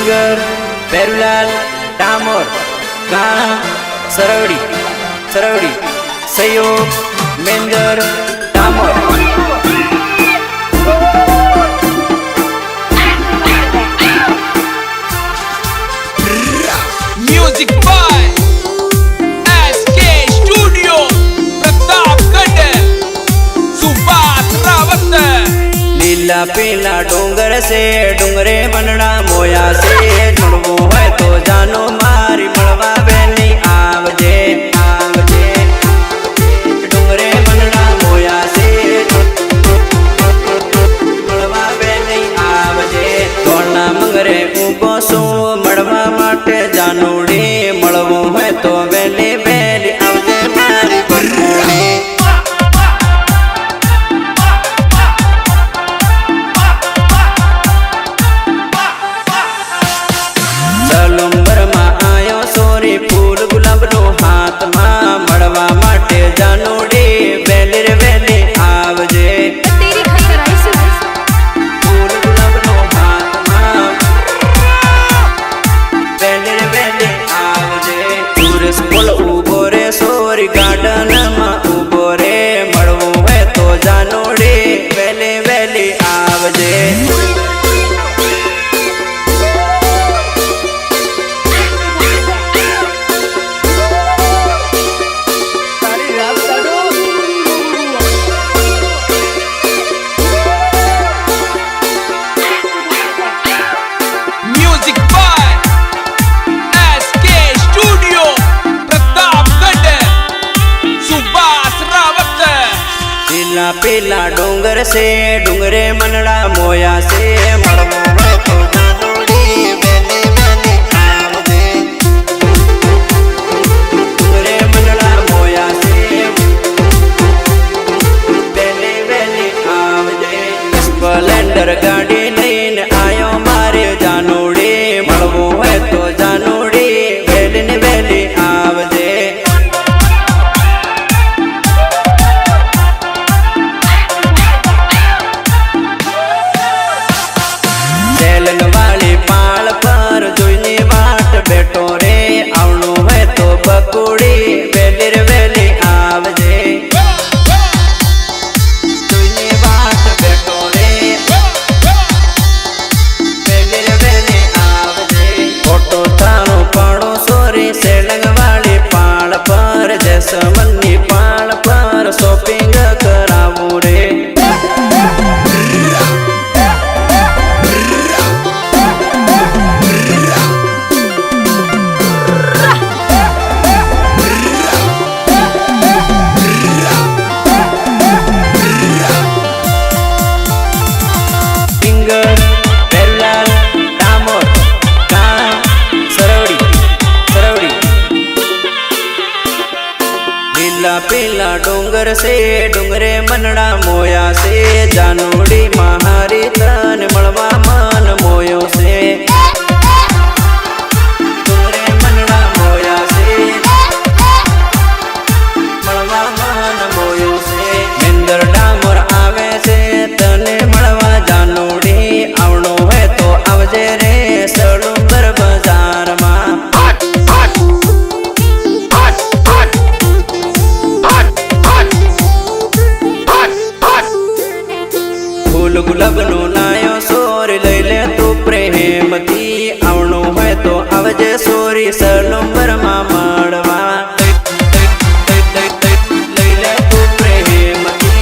Singer पेरुलाल Damor, गाना सरवड़ी सरवड़ी, सहयोग Mendar Damor. Music by SK studio Pratapgarh, Subhash Rawat. लीला पीला डोंगर से डूंगरे बनड़ा मोया से, जुड़वो है तो जानो मारी मड़वा बेली आवजे आवजे। डूंगरे बनड़ा मोया से मड़वा बेली आवजे। तोड़ना मंगरे उबो सो मड़वा माटे जानोड़ी, मड़वो है तो बेली बेली आवजे मारी बनोड़ी। सलुंबर में आयो सोरी फूल गुलाब नो हाथ में, मड़वा माटे जानोड़ी बेली रे बेली आवजे। तेरी खतर आई से फूल गुलाब नो हाथ में बेली रे बेली आवजे। सूरज पुल उबो रे सोरी गार्डन में उबो रे, मड़वो है तो जानोड़ी बेली बेली आवजे। Music by SK studio Pratapgarh, Subhash Rawat. पीला पीला डोंगर से डूंगरे मनड़ा मोया से, मड़वो है तो जानोड़ी बेली बेली आवजे। डूंगरे मनड़ा मोया से बेली बेली आवजे। स्प्लेंडर गाड़ी लईने आयो मारे जानोड़ी, मड़वो है तो जानोड़ी बेली ने बेली आवजे। सेलन वाली पाल पर जोईनी बाट बैठो रे, आवनो है तो बकुड़ी बेली रे बेली आवजे। जोईनी बाट बैठो रे बेली रे बेली आवजे। फोटो थानो पाड़ो सोरी सेलंग वाली पाल पर, जैसमनी पाल पर शॉपिंग करावू रे। सिंगर पेरुलाल डामोर, गाना सरवड़ी सरवड़ी। लीला पीला डोंगर से डूंगरे मनड़ा मोया से, जानोड़ी महारी तन मड़वा मन मोयो से। डूंगरे मनड़ा मोया से, मड़वा मन मोयो से। मेंदर डामोर आवे से तने मड़वा जानोड़ी, आवनो है तो आवजे रे सलुंबर बाजार में। फूल गुलाब नो नायो सोरी लैले तू प्रेमती, आवनो है तो आवजे सोरी सलुंबर में मड़वा। लैले तू प्रेमती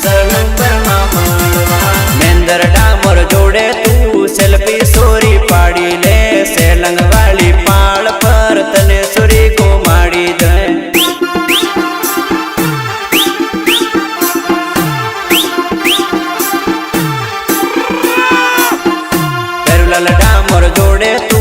सलुंबर में मड़वा। मेंदर डामोर जोड़े तू सेल्फी सोरी पाड़ी ले, सेलंग वाली पाल पर तने सोरी को माड़ी दे। पेरुलाल डामोर जोड़े तू